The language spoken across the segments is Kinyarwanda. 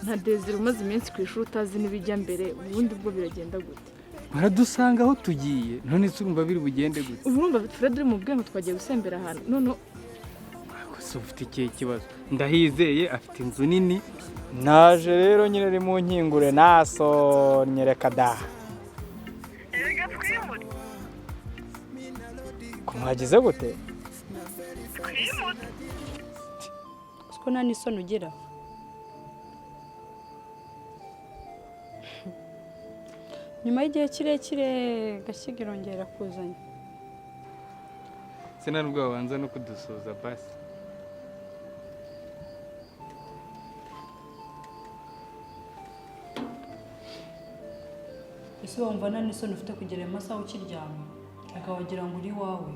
nta Desire umaze iminsi ku ishuri utazi n'ibijya mbere ubundi bwo biragenda gute? baradusanga aho tugiye none se urumva biri bugende gute? Ubu urumva Fred uri mu bwenge twagiye gusembera ahantu none gusa ufite ikihe kibazo? Ndahizeye afite inzu nini naje rero nyine ari mu nkingure naso nyereka da Erega twimure. kumwagize gute? Twimure. Siko nta n'isoni ugira. Nyuma y'igihe kirekire Gashyiga irongera kuzanya. se nubwo wabanza no kudusuza basi. Ese wumva nta n'isoni ufite kugera ayo masaha ukiryama akawagira ngo uri iwawe?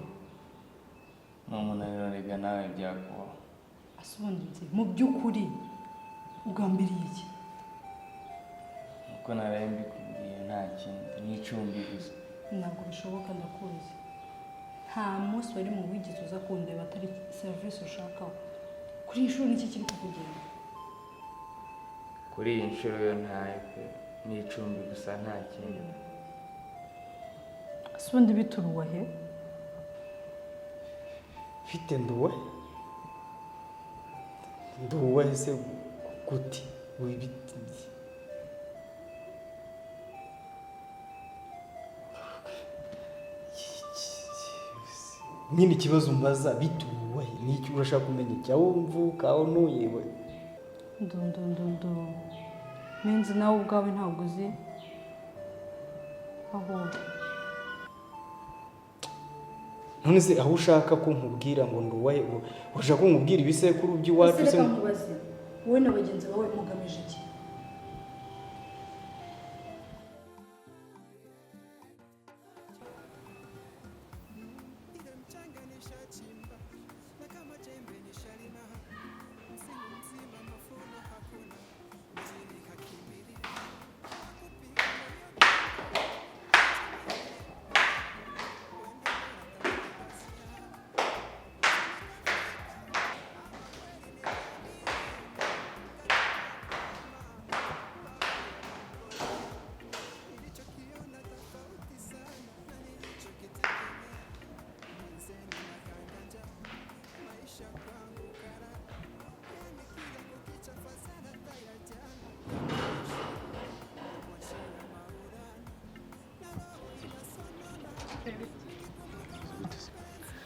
N'umunaniro rega nawe byakubaho. Ase ubundi nzi mu by'ukuri ugambiriye iki? Uko naraye mbikubwiye nta kindi n'icumbi gusa. Ntabwo bishoboka ndakuzi. Nta munsi wari mu wigeze uza kundeba atari serivisi ushakaho. Kuri iyi nshuro n'iki kiri kukugenda? Kuri iyi nshuro yo ntayo pe n'icumbi gusa nta kindi. Ase ubundi bituruwa he? Mfite nduwe ese gute wibiti nyine ikibazo mbaza bituwe n'iki urashaka kumenya cyawo mvuka aho nuyewe Ndu menzi nawe ubwawe ntabwo uzi aho none se aho ushaka ko nkubwira ngo nduwahe urashaka ko nkubwira ibisekuru by'iwacu se nkubaze wowe na bagenzi bawe mugamije iki?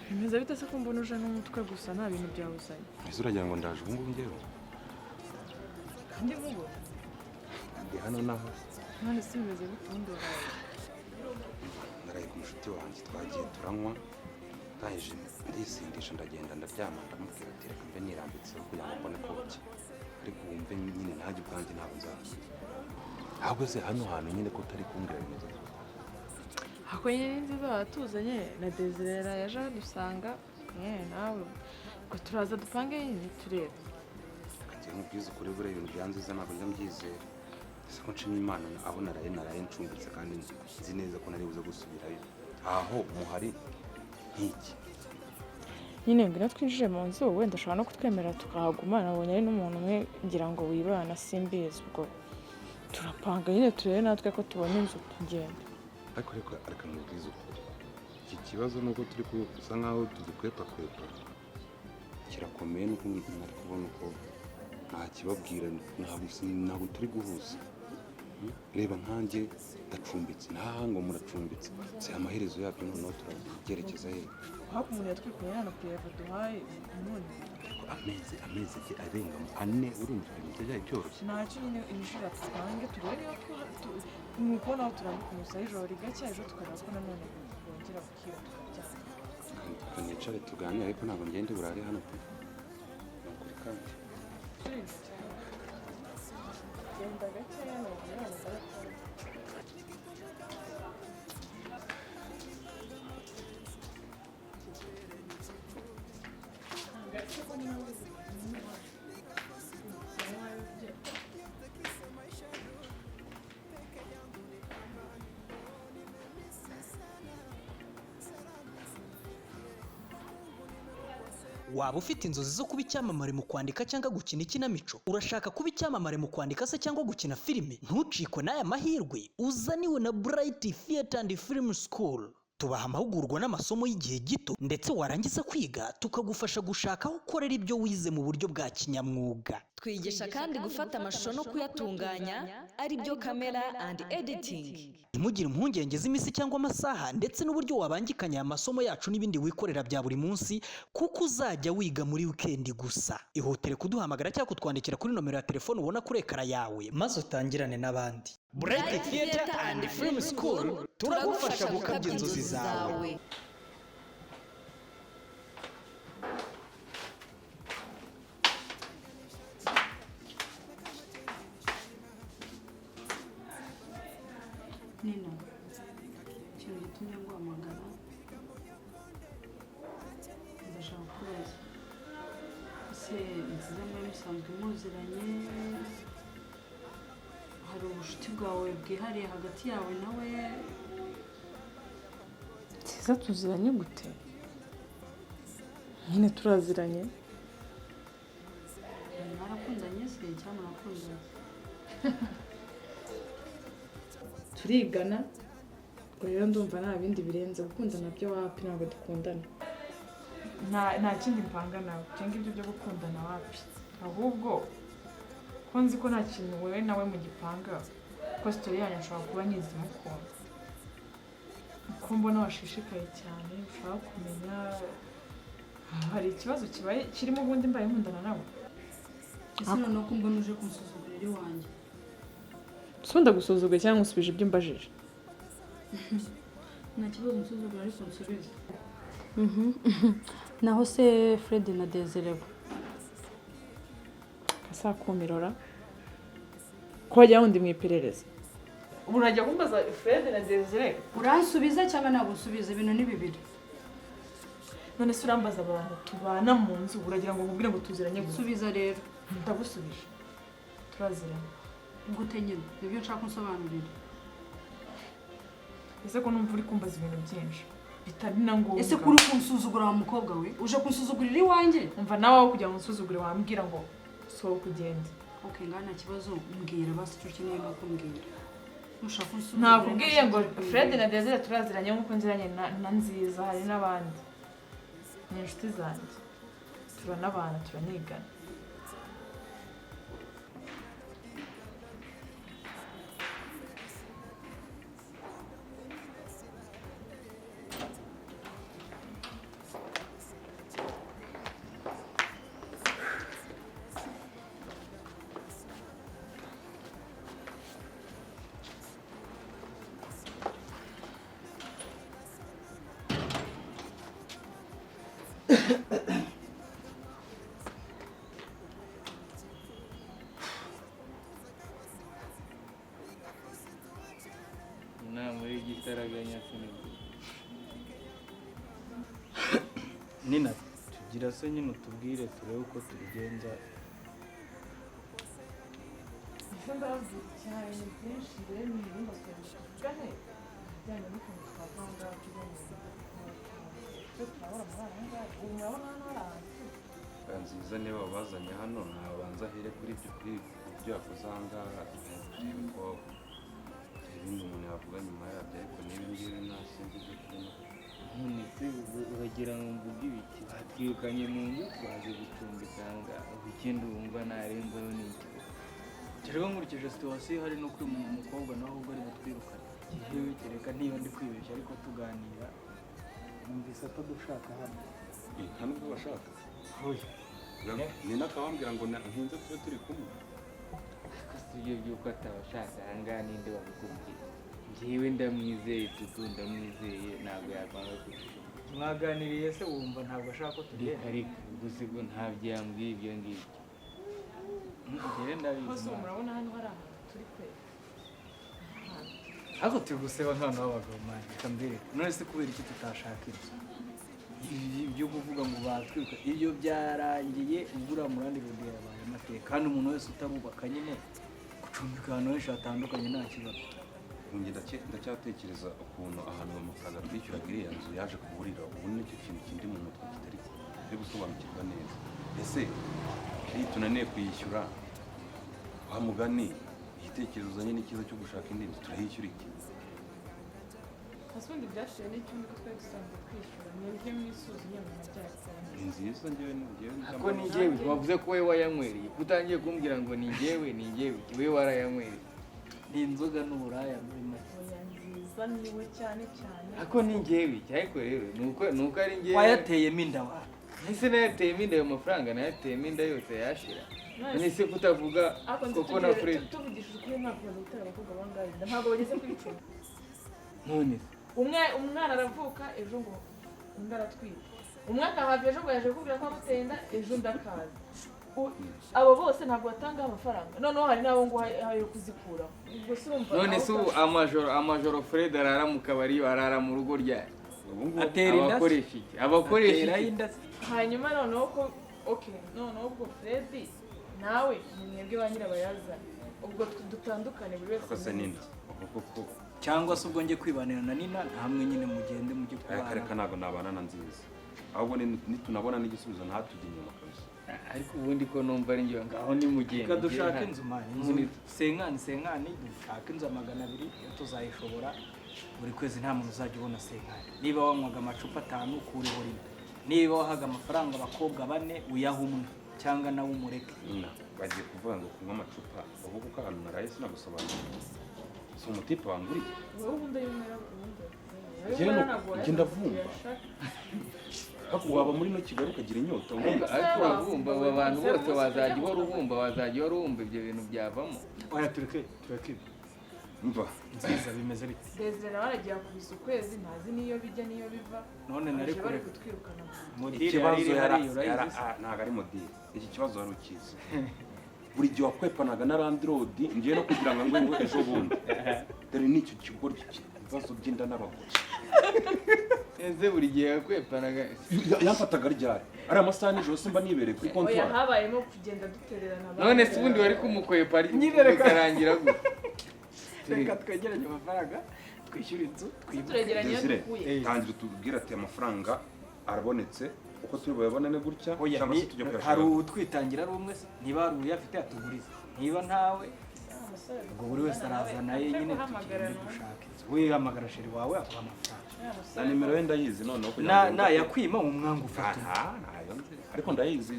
bimeze bite se ko mbona uje n'umutwe gusa nta bintu byawuzanye? Ese uragira ngo ndaje ubu ngubu njyewe? Ndi vugo Ndi hano naho none se bimeze bite ubundi waraye? naraye ku mushuti wanjye twagiye turanywa ndangije ndisindisha ndagenda ndaryama ndamubwira ati reka mbe nirambitseho kugira ngo mbone ko buke ariko wumve nyine nanjye ubwanjye ntabwo nzaza ahubwo se hano hantu nyine ko utari kumbwira bimeze gute? Ako nyine nziza watuzanye na Desire yaje adusanga nawe ngo turaza dupange nyine turebe. Kagiye nkubwiza ukuri buriya ibintu byanziza ntabwo njya mbyizera ese ko nshimye Imana aho naraye ncumbitse kandi nzi neza ko nari buze gusubirayo aho muhari nk'iki Nyine ngwino twinjire mu nzu wenda ushobora no kutwemerera tukahaguma nabonye ari n'umuntu umwe ngira ngo wibana simbizi ubwo turapanga nyine turebe natwe ko tubona inzu tugenda. ariko areka mubwiza ukuri iki kibazo nuko turi kusa nkaho tugikwepa kirakomeye nuko mwari kubona uko ntakibabwira ntabwo turi guhuza reba nkanjye ndacumbitse ntaha ngo muracumbitse si amaherezo yabyo noneho turabyerekeza he? Haku umuntu yatwikuye hano ku yego duhaye none amezi arenga 4 urumva ibintu byari byoroshye ntacyo nyine inshuro twange turebe ni ukubona aho turambika umusayi ijoro rigacya ejo tukareba ko nanone bongera gukira tukabyara nicare tuganire ariko ntabwo ngende burare hano pe ni ukuri kandi genda gakeya ni ukubona waba ufite inzozi zo kuba icyamamare mu kwandika cyangwa gukina ikinamico? Urashaka kuba icyamamare mu kwandika se cyangwa gukina filime? Ntucikwe n'aya mahirwe uzaniwe na Bright Theatre and Film School. Tubaha amahugurwa n'amasomo y'igihe gito, ndetse warangiza kwiga tukagufasha gushaka aho ukorera ibyo wize mu buryo bwa kinyamwuga. Twigisha kandi gufata amashusho no kuyatunganya, ari byo camera and editing. Ntimugire impungenge z'imisi cyangwa amasaha, ndetse n'uburyo wabangikanya aya masomo yacu n'ibindi wikorera bya buri munsi, kuko uzajya wiga muri weekend gusa. Ihutire kuduhamagara cyangwa kutwandikira kuri nomero ya telefone ubona kuri ekara yawe, maze utangirane n'abandi. Bright Theatre and Film School, turagufasha gukabya inzozi zawe. Nina, ikintu gitumye nguhamagara ndashaka kubaza, ese nziza mwari musanzwe muziranye, hari ubucuti bwawe bwihariye hagati yawe nawe? Nziza tuziranye gute? Nyine turaziranye. Mwarakundanye se cyangwa murakundanye? Turigana, ubwo rero ndumva nta bindi birenze, gukundana byo wapi, ntabwo dukundana. Nta kindi mpanga nawe cyangwa ibyo byo gukundana wapi, ahubwo ko nzi ko nta kintu wewe nawe mu gipanga, ko sitori yanyu ashobora kuba nyizi mukunda, ko mbona washishikaye cyane ushaka kumenya hari ikibazo kibaye kirimo ubundi mbaye nkundana nawe. Ese noneho ko mbona uje kumusuzugurira iwanjye? Sunda gusuzugura cyangwa usubije ibyo mbajije? Nta kibazo nsuzugura ariko nsubize. Naho se Fred na Desire bo? Kasakumirora ko wajya wundi mu iperereza, ubu urajya kumbaza Fred na Desire? Uransubiza cyangwa ntabwo usubiza? Ibintu ni bibiri. None se urambaza abantu tubana mu nzu uragira ngo nkubwire ngo tuziranye gusa? Subiza rero. Ndagusubije, turaziranye. Gute nyine? Nibyo nshaka unsobanurira. Ese ko numva uri kumbaza ibintu byinshi bitari na ngombwa. Ese kuri kunsuzugura wa mukobwa we? Uje kunsuzugurira iwanjye? Umva nawe aho kugira ngo unsuzugure wambwira ngo sohoka ugende. Okay, ngana nta kibazo, mbwira basi icyo ukeneye ngakumbwira. Nushaka unsuzugura. Nakubwiye ngo Fred na Desire turaziranye nk'uko nziranye na Nziza, hari n'abandi. Ni inshuti zanjye, turanabana, turanigana. Inama y'igitaraganya sinzi. Nina, tugira se nyine utubwire turebe uko tubigenza. Ese ndababwira cyane byinshi rero ni ibintu tuvugane bijyanye n'ukuntu twavanga tubona icyo turabona muri aya ngaya. Ubu murabona hano hari ahantu Nziza niba wabazanye hano ntabanza ahere kuri ibyo yakoze aha ngaha, turebe ko ibindi umuntu yavuga nyuma yabyo, ariko n'ibi ngibi nta sinzi ibyo turimo. None se uragira ngo mvuge ibiki? Batwirukanye mu nzu twaje gucumbika ngaha, ikindi wumva ntarengwaho ni iki? Rero nkurikije situwasiyo hari no kuri umukobwa nawe ahubwo ari butwirukane. Yewe kereka niba ndi kwibeshya, ariko tuganira numvise ko dushaka hano. Nta nubwo bashaka. Oya. Nina akabambwira ngo ntinze tube turi kumwe. Si ibyo by'uko atabashaka aha ngaha ninde wabikubwira? Njyewe ndamwizeye, Dudu ndamwizeye, ntabwo yakwanga kudushuka. Mwaganiriye se wumva ntabwo ashaka ko tugenda? Ariko gusa ubwo ntabyo yambwiye ibyo ngibyo. Njyewe ndabizi. hose ubu murabona hano hari ahantu turi kwera. Ariko turi guseba nk'abantu b'abagabo mani, reka mbireke. None se kubera iki tutashaka inzu? Ibyo kuvuga ngo batwirukanye, ibyo byarangiye, ugura murandi rodi yabaye amateka. Kandi umuntu wese utarubaka nyine gucumbika ahantu henshi hatandukanye nta kibazo. Ndacyatekereza ukuntu ahantu amafaranga twishyuraga iriya nzu yaje kuburira, ubu nicyo kintu kindi mu mutwe kitari tutari gusobanukirwa neza. Ese iyo tunaniye kuyishyura wa mugani igitekerezo uzanye n'ikiza cyo gushaka indi nzu turayishyura iki? asundi byashiye n'ikindi ko twari dusanzwe kwishyura mwebwe mwisuzumye mu majyaruguru Ni nziza njyewe Ako ni njyewe wavuze ko wowe wayanywereye utangiye kumbwira ngo ni njyewe wowe warayanywereye ni inzoga n'uburaya muri make oya nziza niwe cyane cyane ako ni njyewe ariko rero nuko ari njyewe wayateyemo inda wa ese nayateyemo inda ayo mafaranga nayateyemo inda yose yashira nese kutavuga koko na Fred tuvugishije ukuri ntabwo bari gutera abakobwa bangahe ntabwo bageze kuri 10 none umwana aravuka ejo ngo undi aratwita umwaka hafi ejo ngo yaje kubwira ko amuteye inda ejo ndakaza abo bose ntabwo batanga amafaranga noneho hari n'abo ngo hayo kuzikura ubwo se urumva none se amajoro Fred arara mu kabari arara mu rugo ryayo atera inda abakoresha inda hanyuma noneho ko noneho ubwo Fred nawe ni mwebwe ba nyirabayazana ubwo dutandukane buri wese akose n'inda cyangwa se ubwo njye kwibanira na Nina hamwe nyine mugende mujye kubana akareka ntabwo nabana na nziza ahubwo nitunabona n'igisubizo ntatujye inyuma kabisa ariko ubundi ko numva ari njye ngaho ni mugende dushaka inzu mani inzu senkani dushaka inzu 200 tuzayishobora buri kwezi nta muntu uzajya ubona senkani niba wanywaga amacupa 5 kureho rimwe niba wahaga amafaranga abakobwa 4 uyaha umwe cyangwa nawe umureke bagiye kuvuga ngo kunywa amacupa ubu kuko ahantu naraye sinagusobanurira si umutipe wanguriye wowe ubundi yumera ubundi njye ndavumba ariko waba muri no Kigali ukagira inyota ariko urabumba aba bantu bose wazajya urumba ibyo bintu byavamo oya tureke mva nziza bimeze bite Desire nawe aragiye kubisa ukwezi ntazi niyo bijya niyo biva none nari bari kutwirukana ikibazo ntabwo ari modire iki kibazo wari ukizi buri gihe wakwepanaga na Landlord ngiye no kugira ngo ngo ejo bundi dore n'icyo kigo ibibazo by'inda n'abagore ese buri gihe yakwepanaga yamfataga ryari ari amasaha nijoro simba nibereye kuri kontwari oya habayemo kugenda dutererana none se ubundi wari kumukwepa bikarangira gute reka twegeranye amafaranga twishyura inzu turegeranye dukuye tangira tubwira ati amafaranga arabonetse uko turi buyabonane gutya cyangwa se tujya kuyashaka hari utwitangira ari umwe niba hari uyafite atuguriza niba ntawe ubwo buri wese arazana ye nyine tugende dushaka inzu wihamagara sheri wawe akuha amafaranga na nimero ye ndayizi noneho nayakwima umwanga ufata ariko ndayizi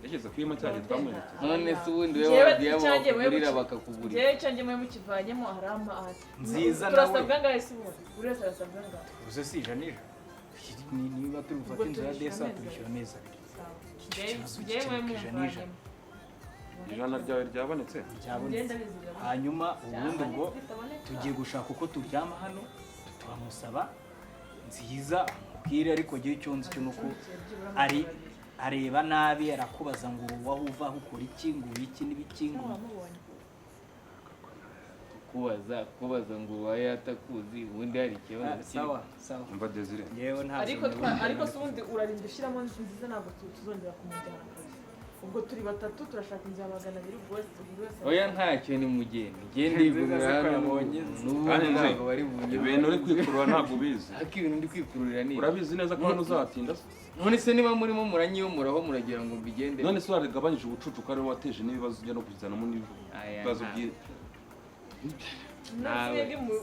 yageze kwima cyane twamwerekeza none se ubundi we wagiye bakugurira bakakugurira jewe cyanjye mwe mukivanyemo harama nziza nawe turasabwa ngahe se ubu buri wese arasabwa ngahe uze si ijanisha niba turi gufata inzu ya desa twishyura amezi 2 jewe mwe muvanyemo ijana ryawe ryabonetse hanyuma ubundi ubwo tugiye gushaka uko turyama hano turamusaba nziza amubwire ariko gihe icyo nzi cyo nuko areba nabi arakubaza ngo waho uva ukora iki ngo iki n'ibiki ngo kubaza ngo waye atakuzi ubundi hari ikibazo sawa umva Desire yewe nta ariko se ubundi urarinda ushyiramo nziza ntabwo tuzongera kumujyana ubwo turi batatu turashaka inzu ya 200 ubwo wese oya ntacyo ni mugende gende ibugura hano n'ubundi ntabwo bari bunye ibintu uri kwikurura ntabwo ubizi ariko ibintu ndi kwikururira ni urabizi neza ko hano uzatinda none se niba murimo muranyiyomuraho muragira ngo mbigende none se waragabanyije ubucucu ko ari wateje n'ibibazo ujya no kuzanamo n'ibibazo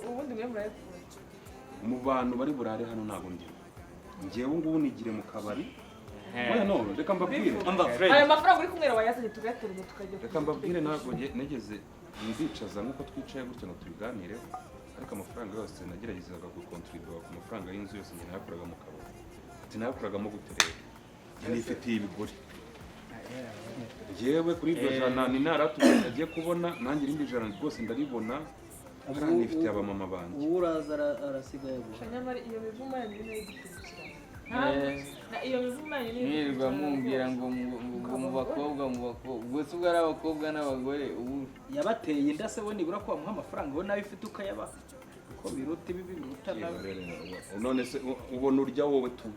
ubundi mwe murayakura mu bantu bari burare hano ntabwo njyewe ngubu nigire mu kabari oya no reka mbabwire ayo mafaranga uri kumwera wayazanye tugateranya tukajya reka mbabwire ntabwo negeze ndicaza nk'uko twicaye gutya ngo tubiganireho ariko amafaranga yose nageragezaga gukontribua ku mafaranga y'inzu yose njye nayakoraga mu kabari sinayakoragamo guterera nifitiye ibigori yewe kuri iryo jana ni naratumye agiye kubona nanjye irindi jana rwose ndaribona kandi nifitiye abamama banjye uraza arasigaye nyamara iyo mivumo yanyu niyo igikurikirana iyo mivumo yanyu niyo nirirwa mumbwira ngo mu bakobwa ubwo se ubwo ari abakobwa n'abagore ubu yabateye inda se we nibura ko bamuha amafaranga we nawe ufite ukayabaha kuko biruta ibi biruta nawe none se ubona urya wowe tu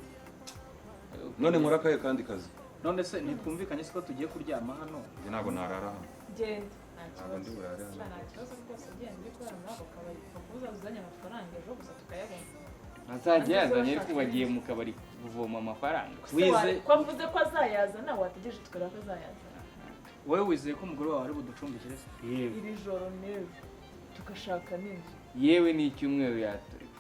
none nkora akahe kandi kazi none se ntitwumvikanye siko tugiye kuryama hano njye ntabwo narara hano genda ntabwo ndi burare hano nta kibazo rwose ugenda uri kubera muri ako kabari bakubuza uzanye amafaranga ejo gusa tukayabona azajya yazanye ariko bagiye mu kabari kuvoma amafaranga ko mvuze ko azayazana wategereje tukareba ko azayazana. wowe wizeye ko umugore wawe ari buducumbikire se? Yewe iri joro n'ejo tugashaka n'inzu. yewe ni icyumweru yaturika.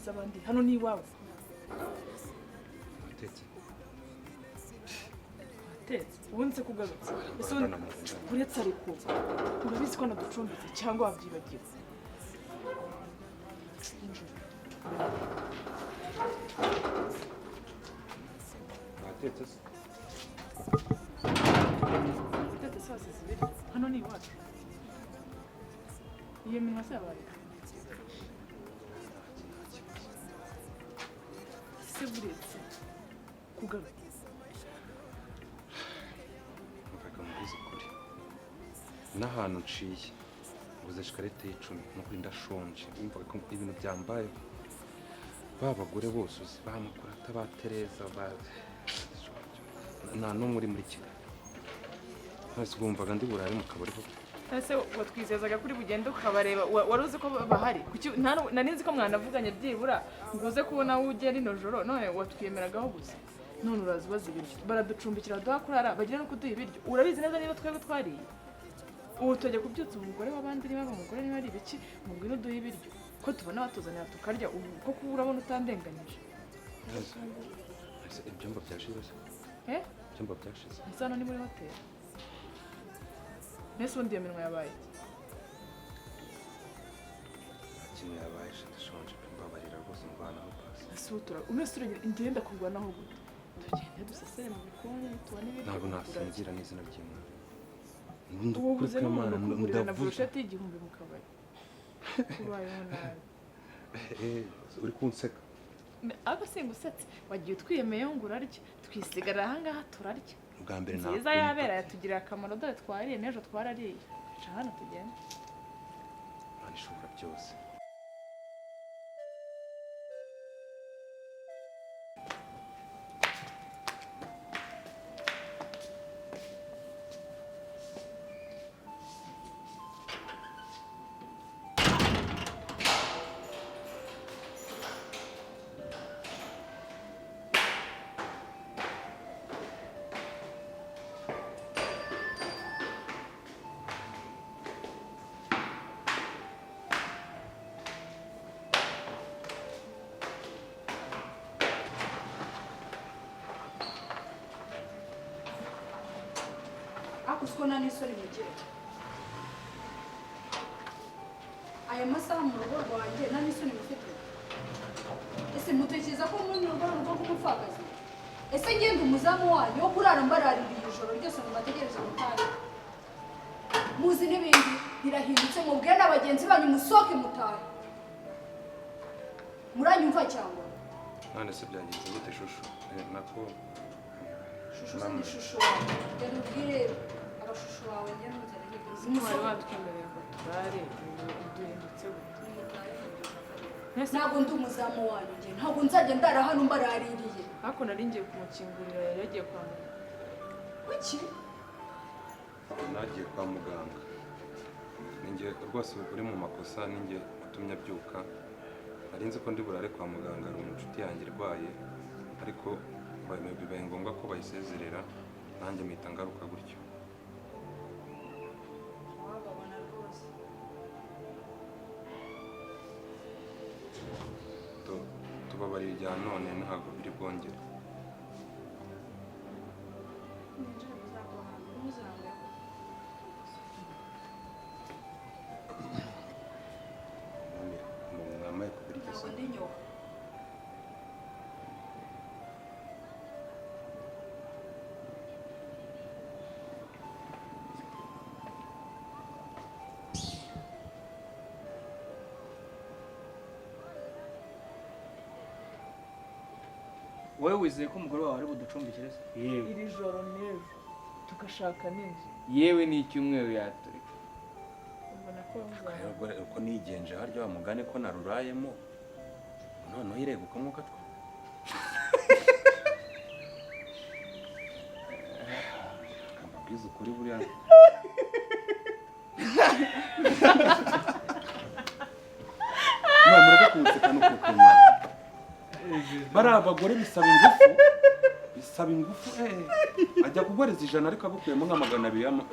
Abandi hano ni iwawe. Watetse. Watetse ubundi se kugarutse ese uretse ariko urabizi ko naducumbitse cyangwa wabyibagiwe? Watetse se? Watetse saa zibiri hano ni iwacu. Iyo minwa se yabaye se buretse kugaruka. Mvuga mubizi kuri n'ahantu nciye ubuze shikarete y'icumi n'ukuri ndashonje mvuga ko ibintu byambaye babagore bose uzi bamukora atabatereza nta n'umwe uri muri Kigali hasi bumvaga ndi burare mu kabari koko. Ese watwizezaga kuri bugende ukabareba wari uzi ko bahari nanizi ko mwanavuganye byibura nguze kubona aho ujya rino joro none watwiyemeragaho gusa none urazi ubaza ibiryo baraducumbikira baduha kurara bagira no kuduha ibiryo urabizi neza niba twebwe twariye ubu tujya kubyutsa umugore w'abandi niba umugore niba ari ibiki mubwire uduha ibiryo ko tubona batuzanira tukarya ubu ko kuba urabona utandenganyije. Ibyumba byashize se? Ibyumba byashize ese hano ni muri hoteli nese ubundi iyo minwa yabaye ikintu yabaye ndashonje mbabarira rwose mbanaho pasi. ese utura umese uragenda ingenda kurwanaho gute tugende dusesere mu bikoni tubone ibiryo ntabwo nasinzira n'izina ry'Imana. ubu buze n'umuntu kugurira na burusheti y'igihumbi mu kabari kubayeho nabi. uri kunseka agasinga usetse wagiye utwiyemeyeho ngo urarye twisigarira ahangaha turarya ubwa mbere nziza yabera yatugirira akamaro dore twariye n'ejo twarariye ca hano tugende Imana ishobora byose. Ako nta n'isoni mugira. Aya masaha mu rugo rwanjye nta n'isoni mufite. Ese mutekereza ko muri rugo rw'umupfakazi? Ese ngende umuzamu wanyu wo kurara mbaraririye ijoro ryose ngo bategereze mutahe. Muzi n'ibindi birahindutse mubwire n'abagenzi banyu musohoke mutahe. Muranyumva cyangwa? None se byagenze gute shusho? Nako Shusho ni shusho. Genda ubwire abashusho bawe njye ntuzarege. Mwari watwemereye ngo turare duhindutse ntabwo ndi umuzamu wanyu njye ntabwo nzajya ndara hano mbaraririye. ariko nari ngiye kumukingurira yari yagiye kwa muganga. Kuki? nagiye kwa muganga. Ninjye rwose uri mu makosa ninjye utumye abyuka. Nari nzi ko ndi burare kwa muganga ari inshuti yanjye irwaye ariko bibaye ngombwa ko bayisezerera nanjye mpita ngaruka gutyo. Tubabarira ibya none ntabwo biri bwongere. Mwamaye kubirya se? wowe wizeye ko umugore wawe ari buducumbikire se? Yewe iri joro n'ejo tugashaka n'inzu. yewe ni icyumweru yaturika. Ubona ko uko nigenje harya wa mugane ko narurayemo noneho ireguka nk'uko twa amabwiza ukuri buriya mureke kunseka no kukuma bari abagore bisaba ingufu ajya kugoreza 100 ariko agukuyemo nka 200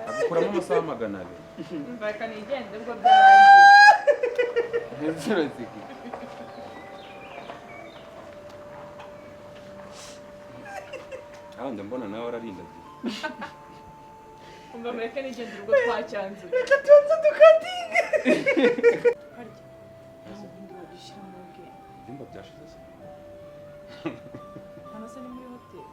agukuramo amasaha 200 Mbaka nigende ubwo byarangiye. Inzira ziki. ahandi mbona nawe ararinda Umva mureke nigende ubwo twacyanze. Ndimba byashize se Hano se ni muri hoteli.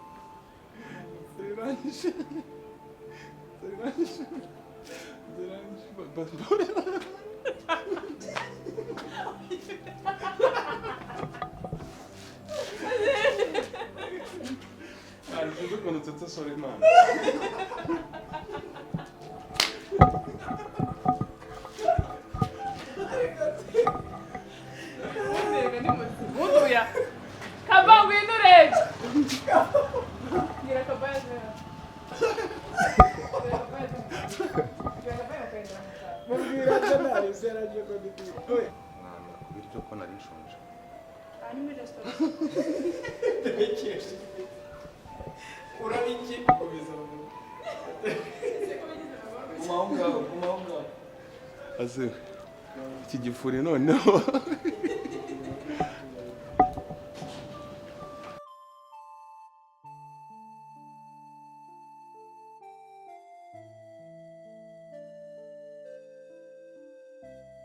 Ajuda quando tu tá sorrindo, mano. Uduya. Kabangu inureje. Gira kabangu. Mwana, kubiryo ko nari nshonje. Ari muri restaurant. Urabiki komeza Ase iki gifuri noneho